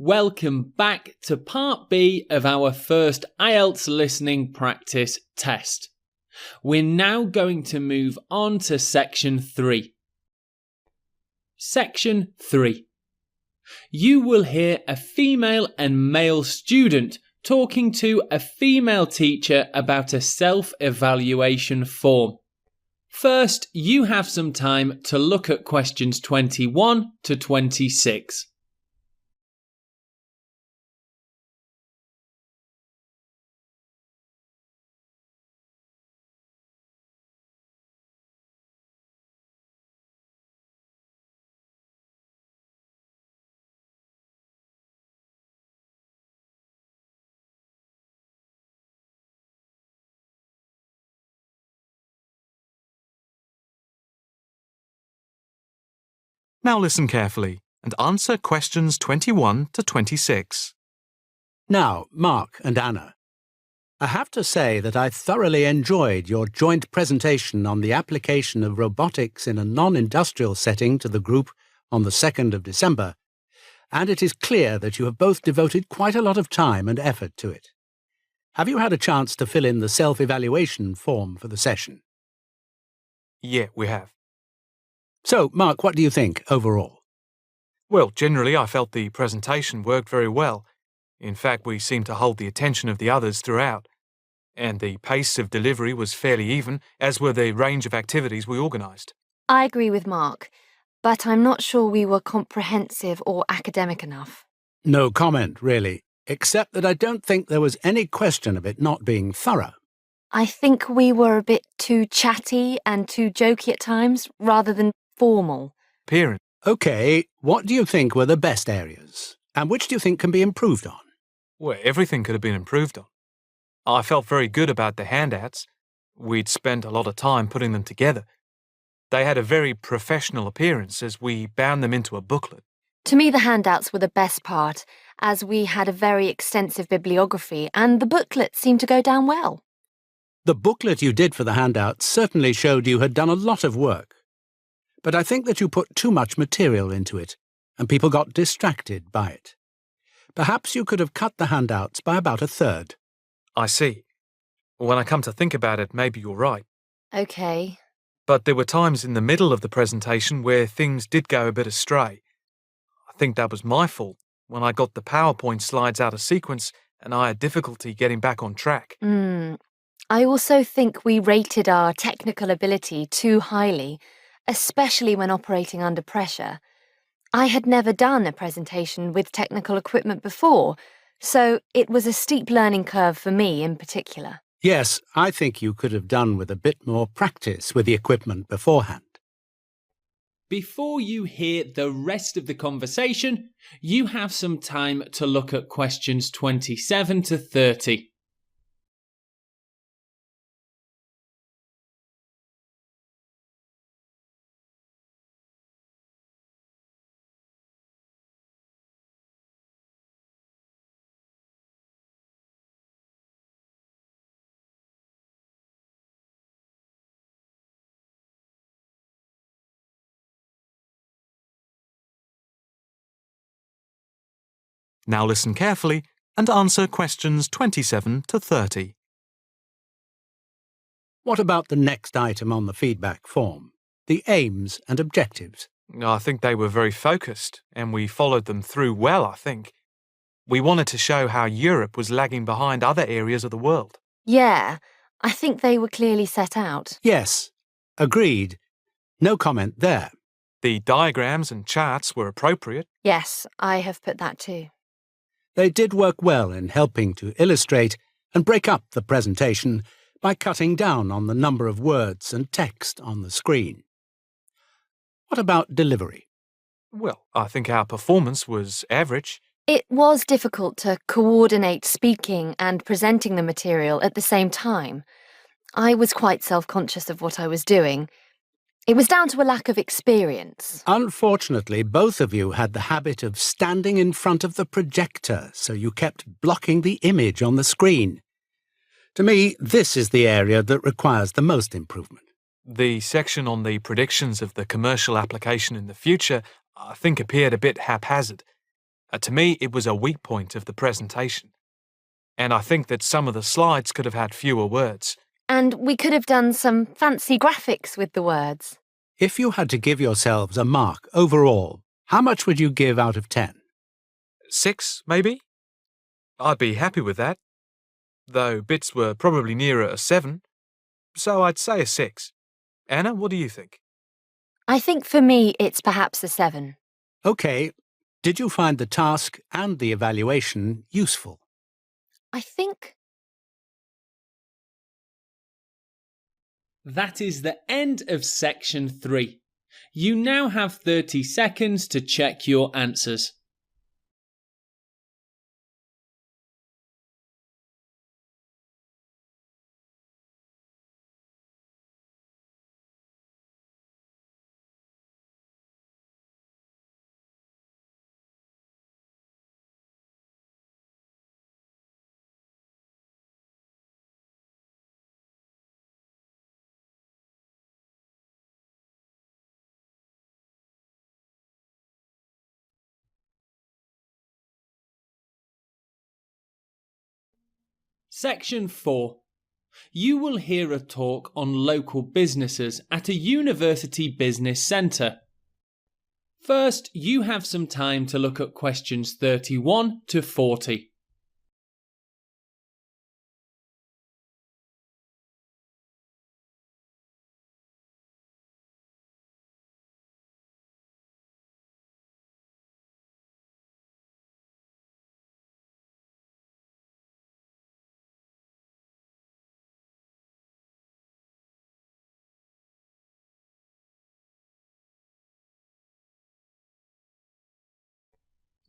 Welcome back to Part B of our first IELTS listening practice test. We're now going to move on to Section 3. Section 3. You will hear a female and male student talking to a female teacher about a self-evaluation form. First, you have some time to look at questions 21 to 26. Now listen carefully and answer questions 21 to 26. Now, Mark and Anna, I have to say that I thoroughly enjoyed your joint presentation on the application of robotics in a non-industrial setting to the group on the 2nd of December, and it is clear that you have both devoted quite a lot of time and effort to it. Have you had a chance to fill in the self-evaluation form for the session? Yeah, we have. So, Mark, what do you think overall? Well, generally I felt the presentation worked very well. In fact, we seemed to hold the attention of the others throughout. And the pace of delivery was fairly even, as were the range of activities we organised. I agree with Mark, but I'm not sure we were comprehensive or academic enough. No comment, really, except that I don't think there was any question of it not being thorough. I think we were a bit too chatty and too jokey at times, rather than formal. Appearance. OK, what do you think were the best areas? And which do you think can be improved on? Well, everything could have been improved on. I felt very good about the handouts. We'd spent a lot of time putting them together. They had a very professional appearance as we bound them into a booklet. To me, the handouts were the best part, as we had a very extensive bibliography and the booklet seemed to go down well. The booklet you did for the handouts certainly showed you had done a lot of work. But I think that you put too much material into it, and people got distracted by it. Perhaps you could have cut the handouts by about a third. I see. When I come to think about it, maybe you're right. OK. But there were times in the middle of the presentation where things did go a bit astray. I think that was my fault when I got the PowerPoint slides out of sequence and I had difficulty getting back on track. I also think we rated our technical ability too highly, especially when operating under pressure. I had never done a presentation with technical equipment before, so it was a steep learning curve for me in particular. Yes, I think you could have done with a bit more practice with the equipment beforehand. Before you hear the rest of the conversation, you have some time to look at questions 27 to 30. Now listen carefully and answer questions 27 to 30. What about the next item on the feedback form, the aims and objectives? I think they were very focused and we followed them through well, I think. We wanted to show how Europe was lagging behind other areas of the world. Yeah, I think they were clearly set out. Yes, agreed. No comment there. The diagrams and charts were appropriate. Yes, I have put that too. They did work well in helping to illustrate and break up the presentation by cutting down on the number of words and text on the screen. What about delivery? Well, I think our performance was average. It was difficult to coordinate speaking and presenting the material at the same time. I was quite self-conscious of what I was doing. It was down to a lack of experience. Unfortunately, both of you had the habit of standing in front of the projector, so you kept blocking the image on the screen. To me, this is the area that requires the most improvement. The section on the predictions of the commercial application in the future, I think, appeared a bit haphazard. To me, it was a weak point of the presentation. And I think that some of the slides could have had fewer words. And we could have done some fancy graphics with the words. If you had to give yourselves a mark overall, how much would you give out of 10? 6, maybe? I'd be happy with that. Though bits were probably nearer a 7. So I'd say a 6. Anna, what do you think? I think for me it's perhaps a 7. OK, did you find the task and the evaluation useful? I think... That is the end of section 3. You now have 30 seconds to check your answers. Section 4. You will hear a talk on local businesses at a university business centre. First, you have some time to look at questions 31 to 40.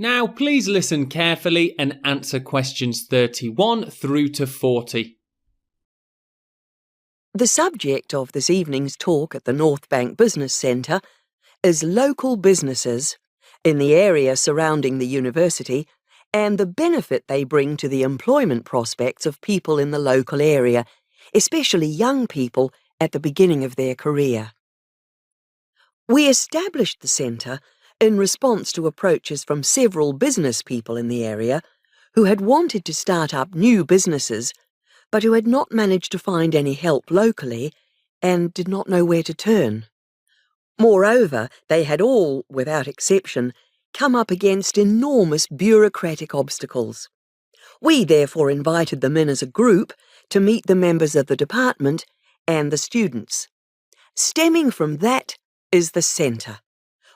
Now please listen carefully and answer questions 31 through to 40. The subject of this evening's talk at the North Bank Business Centre is local businesses in the area surrounding the university and the benefit they bring to the employment prospects of people in the local area, especially young people at the beginning of their career. We established the centre in response to approaches from several business people in the area who had wanted to start up new businesses but who had not managed to find any help locally and did not know where to turn. Moreover, they had all, without exception, come up against enormous bureaucratic obstacles. We therefore invited them in as a group to meet the members of the department and the students. Stemming from that is the centre,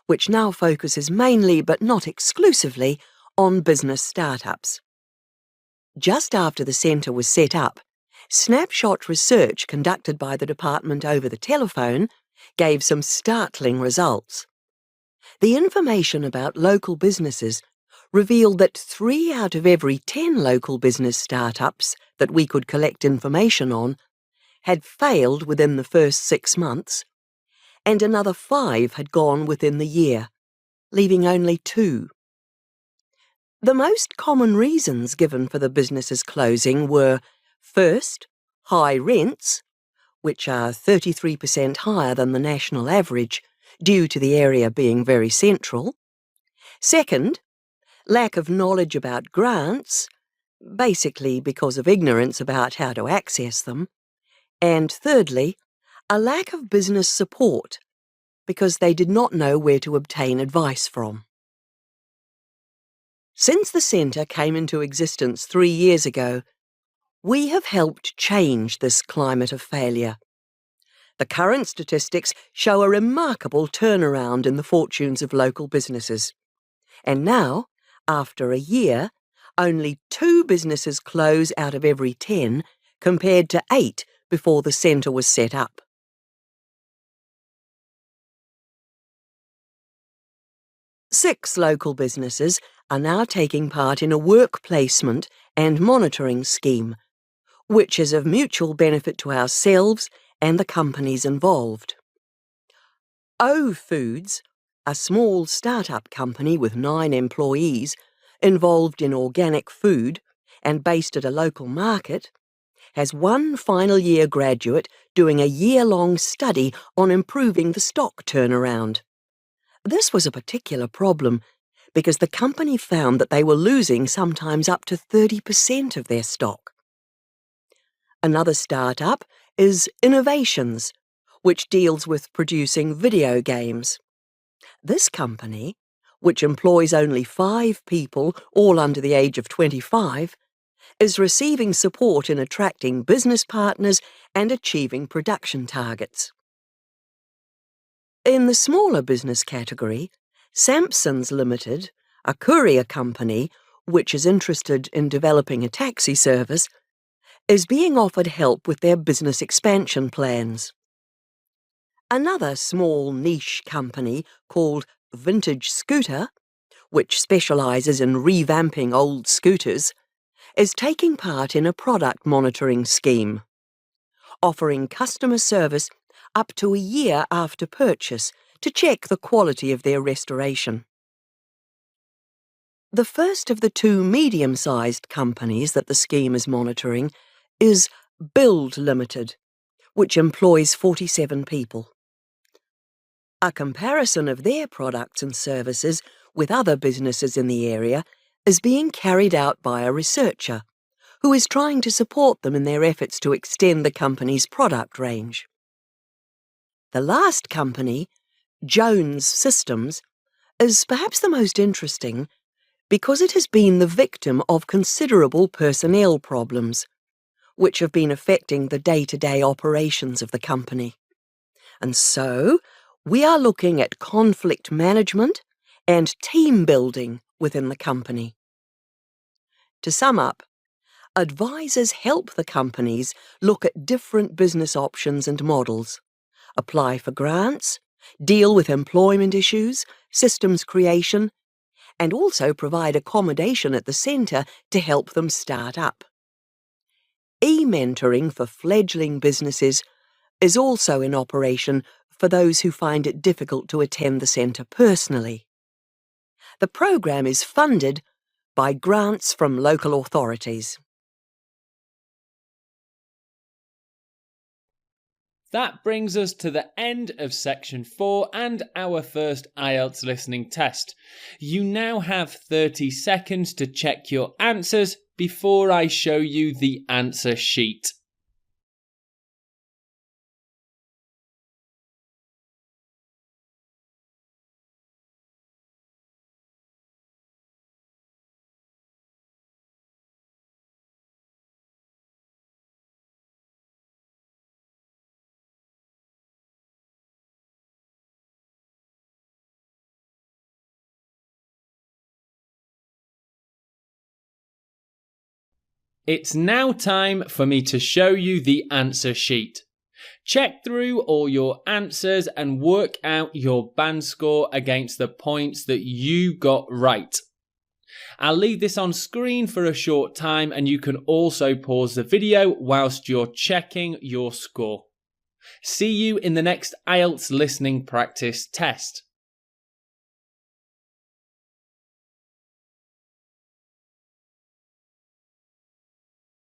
which now focuses mainly but not exclusively on business startups. Just after the centre was set up, snapshot research conducted by the department over the telephone gave some startling results. The information about local businesses revealed that 3 out of every 10 local business startups that we could collect information on had failed within the first 6 months, and another 5 had gone within the year, leaving only 2. The most common reasons given for the business's closing were, first, high rents, which are 33% higher than the national average due to the area being very central. Second, lack of knowledge about grants, basically because of ignorance about how to access them. And thirdly, a lack of business support, because they did not know where to obtain advice from. Since the centre came into existence 3 years ago, we have helped change this climate of failure. The current statistics show a remarkable turnaround in the fortunes of local businesses. And now, after a year, only 2 businesses close out of every 10, compared to 8 before the centre was set up. Six local businesses are now taking part in a work placement and monitoring scheme, which is of mutual benefit to ourselves and the companies involved. O Foods, a small start-up company with 9 employees involved in organic food and based at a local market, has 1 final year graduate doing a year-long study on improving the stock turnaround. This was a particular problem because the company found that they were losing sometimes up to 30% of their stock. Another startup is Innovations, which deals with producing video games. This company, which employs only 5 people, all under the age of 25, is receiving support in attracting business partners and achieving production targets. In the smaller business category, Sampsons Limited, a courier company which is interested in developing a taxi service, is being offered help with their business expansion plans. Another small niche company called Vintage Scooter, which specialises in revamping old scooters, is taking part in a product monitoring scheme, offering customer service up to a year after purchase to check the quality of their restoration. The first of the 2 medium-sized companies that the scheme is monitoring is Build Limited, which employs 47 people. A comparison of their products and services with other businesses in the area is being carried out by a researcher who is trying to support them in their efforts to extend the company's product range. The last company, Jones Systems, is perhaps the most interesting because it has been the victim of considerable personnel problems, which have been affecting the day-to-day operations of the company. And so, we are looking at conflict management and team building within the company. To sum up, advisors help the companies look at different business options and models, apply for grants, deal with employment issues, systems creation, and also provide accommodation at the centre to help them start up. E-mentoring for fledgling businesses is also in operation for those who find it difficult to attend the centre personally. The program is funded by grants from local authorities. That brings us to the end of section 4 and our first IELTS listening test. You now have 30 seconds to check your answers before I show you the answer sheet. It's now time for me to show you the answer sheet. Check through all your answers and work out your band score against the points that you got right. I'll leave this on screen for a short time and you can also pause the video whilst you're checking your score. See you in the next IELTS listening practice test.